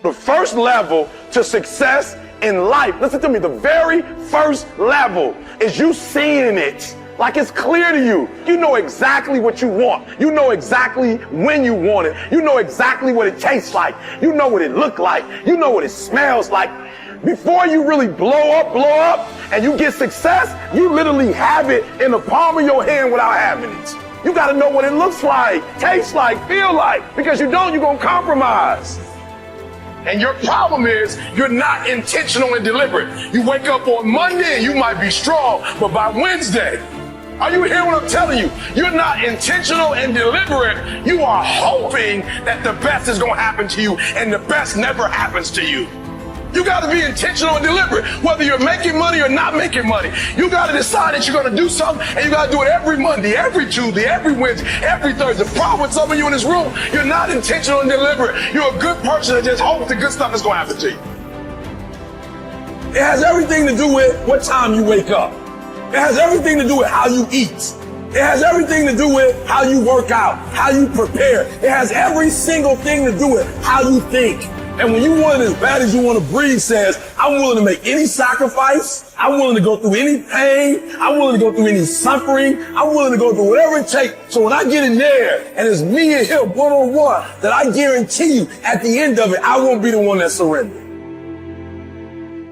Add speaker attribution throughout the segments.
Speaker 1: The first level to success in life, listen to me, the very first level is you seeing it like it's clear to you. You know exactly what you want. You know exactly when you want it. You know exactly what it tastes like. You know what it looks like. You know what it smells like. Before you really blow up, and you get success, you literally have it in the palm of your hand without having it. You gotta know what it looks like, tastes like, feel like, because you don't, you're gonna compromise. And your problem is you're not intentional and deliberate. You wake up on Monday and you might be strong, but by Wednesday, are you hearing what I'm telling you? You're not intentional and deliberate. You are hoping that the best is gonna happen to you, and the best never happens to you. You gotta be intentional and deliberate, whether you're making money or not making money. You gotta decide that you're gonna do something, and you gotta do it every Monday, every Tuesday, every Wednesday, every Thursday. The problem with some of you in this room, you're not intentional and deliberate. You're a good person that just hopes the good stuff is gonna happen to you. It has everything to do with what time you wake up. It has everything to do with how you eat. It has everything to do with how you work out, how you prepare. It has every single thing to do with how you think. And when you want it as bad as you want to breathe, says, I'm willing to make any sacrifice. I'm willing to go through any pain. I'm willing to go through any suffering. I'm willing to go through whatever it takes. So when I get in there and it's me and him one-on-one, that I guarantee you at the end of it, I won't be the one that surrendered.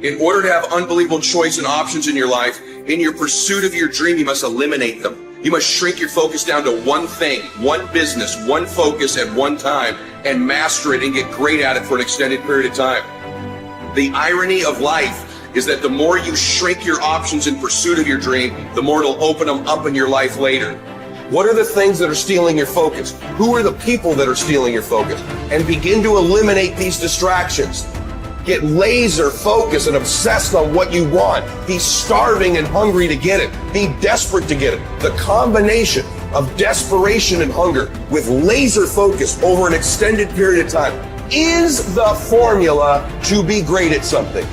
Speaker 2: In order to have unbelievable choice and options in your life, in your pursuit of your dream, you must eliminate them. You must shrink your focus down to one thing, one business, one focus at one time, and master it and get great at it for an extended period of time. The irony of life is that the more you shrink your options in pursuit of your dream, the more it'll open them up in your life later. What are the things that are stealing your focus? Who are the people that are stealing your focus? And begin to eliminate these distractions. Get laser focused and obsessed on what you want. Be starving and hungry to get it. Be desperate to get it. The combination of desperation and hunger with laser focus over an extended period of time is the formula to be great at something.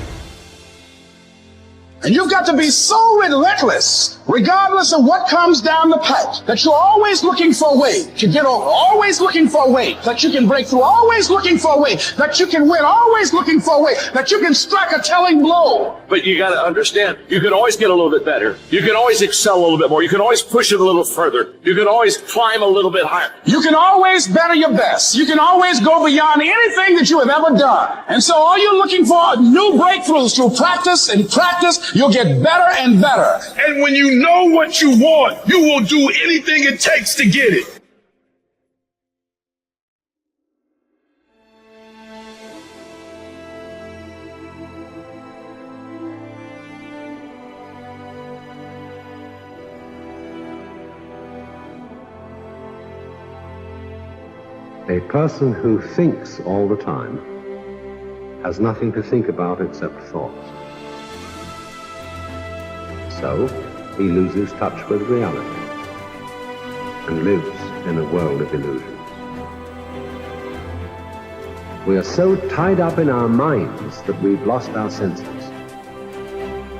Speaker 3: And you've got to be so relentless, regardless of what comes down the pipe, that you're always looking for a way to get over, always looking for a way that you can break through, always looking for a way that you can win, always looking for a way that you can strike a telling blow.
Speaker 4: But you got to understand, you can always get a little bit better. You can always excel a little bit more. You can always push it a little further. You can always climb a little bit higher.
Speaker 3: You can always better your best. You can always go beyond anything that you have ever done. And so all you're looking for are new breakthroughs through practice and practice. You'll get better and better.
Speaker 1: And when you know what you want, you will do anything it takes to get it.
Speaker 5: A person who thinks all the time has nothing to think about except thoughts. So he loses touch with reality and lives in a world of illusions. We are so tied up in our minds that we've lost our senses.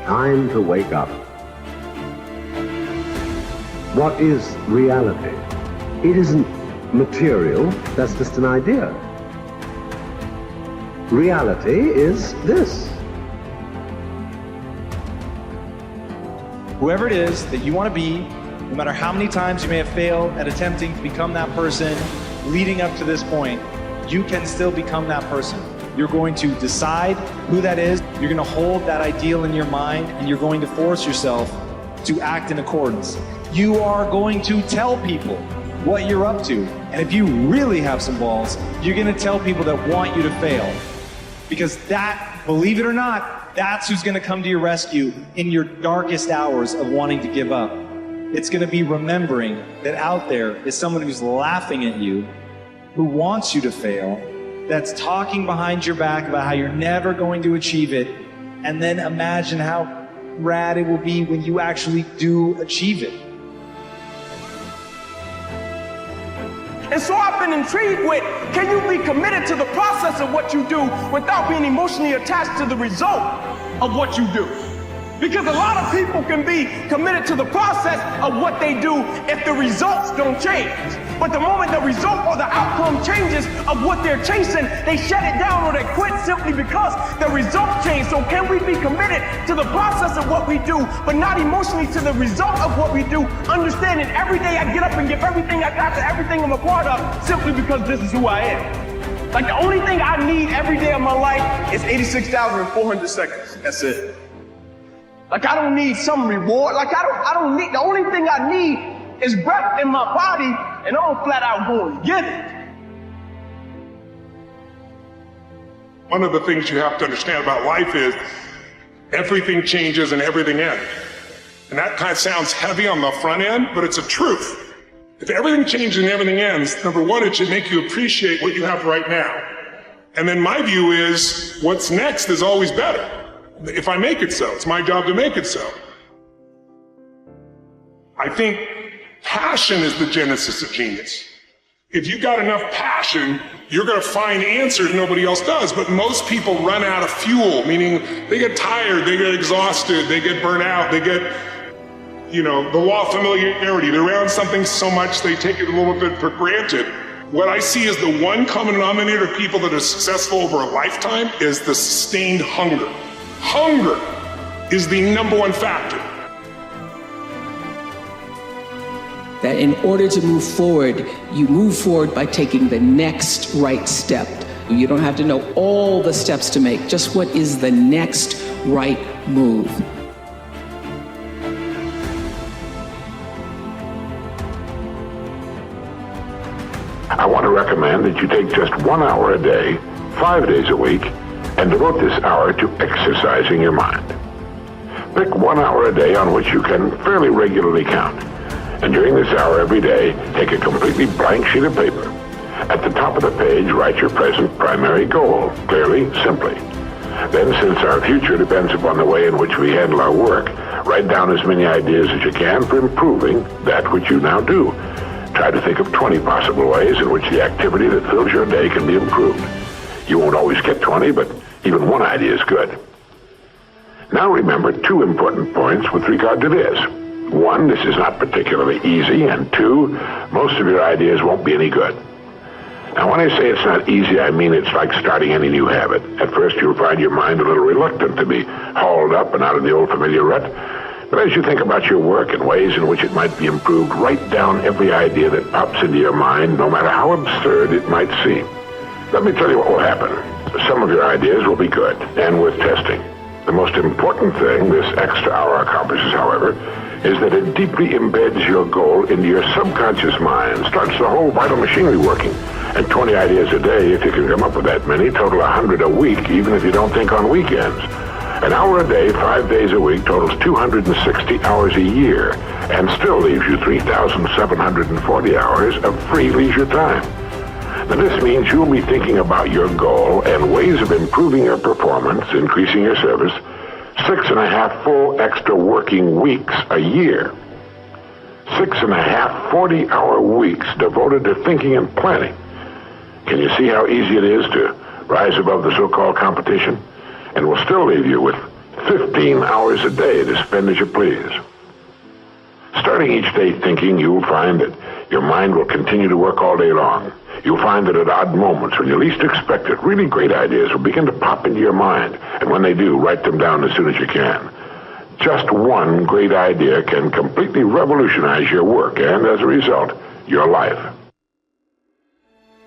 Speaker 5: Time to wake up. What is reality? It isn't material, that's just an idea. Reality is this.
Speaker 6: Whoever it is that you want to be, no matter how many times you may have failed at attempting to become that person leading up to this point, you can still become that person. You're going to decide who that is. You're going to hold that ideal in your mind, and you're going to force yourself to act in accordance. You are going to tell people what you're up to. And if you really have some balls, you're going to tell people that want you to fail. Because that, believe it or not, that's who's going to come to your rescue in your darkest hours of wanting to give up. It's going to be remembering that out there is someone who's laughing at you, who wants you to fail, that's talking behind your back about how you're never going to achieve it, and then imagine how rad it will be when you actually do achieve it.
Speaker 7: And so I've been intrigued with, can you be committed to the process of what you do without being emotionally attached to the result of what you do? Because a lot of people can be committed to the process of what they do if the results don't change. But the moment the result or the outcome changes of what they're chasing, they shut it down or they quit simply because the result changed. So can we be committed to the process of what we do, but not emotionally to the result of what we do, understanding every day I get up and give everything I got to everything I'm a part of simply because this is who I am. Like the only thing I need every day of my life is 86,400 seconds. That's it. Like I don't need some reward. Like I don't need, the only thing I need is breath in my body, and I'm flat out going to get it.
Speaker 8: One of the things you have to understand about life is everything changes and everything ends. And that kind of sounds heavy on the front end, but it's a truth. If everything changes and everything ends, number one, it should make you appreciate what you have right now. And then my view is what's next is always better. If I make it so, it's my job to make it so. I think passion is the genesis of genius. If you've got enough passion, you're going to find answers nobody else does. But most people run out of fuel, meaning they get tired, they get exhausted, they get burnt out, they get, the law of familiarity. They're around something so much they take it a little bit for granted. What I see as the one common denominator of people that are successful over a lifetime is the sustained hunger. Hunger is the number one factor.
Speaker 9: That in order to move forward, you move forward by taking the next right step. You don't have to know all the steps to make, just what is the next right move.
Speaker 10: I want to recommend that you take just 1 hour a day, 5 days a week, and devote this hour to exercising your mind. Pick 1 hour a day on which you can fairly regularly count. And during this hour every day, take a completely blank sheet of paper. At the top of the page, write your present primary goal, clearly, simply. Then, since our future depends upon the way in which we handle our work, write down as many ideas as you can for improving that which you now do. Try to think of 20 possible ways in which the activity that fills your day can be improved. You won't always get 20, but even one idea is good. Now remember 2 important points with regard to this. 1, this is not particularly easy, and 2, most of your ideas won't be any good. Now when I say it's not easy, I mean it's like starting any new habit. At first you'll find your mind a little reluctant to be hauled up and out of the old familiar rut. But as you think about your work and ways in which it might be improved, write down every idea that pops into your mind, no matter how absurd it might seem. Let me tell you what will happen. Some of your ideas will be good and worth testing. The most important thing this extra hour accomplishes, however, is that it deeply embeds your goal into your subconscious mind, starts the whole vital machinery working. And 20 ideas a day, if you can come up with that many, total 100 a week, even if you don't think on weekends. An hour a day, 5 days a week, totals 260 hours a year, and still leaves you 3,740 hours of free leisure time. Now this means you'll be thinking about your goal and ways of improving your performance, increasing your service, 6.5 full extra working weeks a year. 6.5 40-hour weeks devoted to thinking and planning. Can you see how easy it is to rise above the so-called competition? And will still leave you with 15 hours a day to spend as you please. Starting each day thinking, you'll find that your mind will continue to work all day long. You'll find that at odd moments, when you least expect it, really great ideas will begin to pop into your mind. And when they do, write them down as soon as you can. Just one great idea can completely revolutionize your work and, as a result, your life.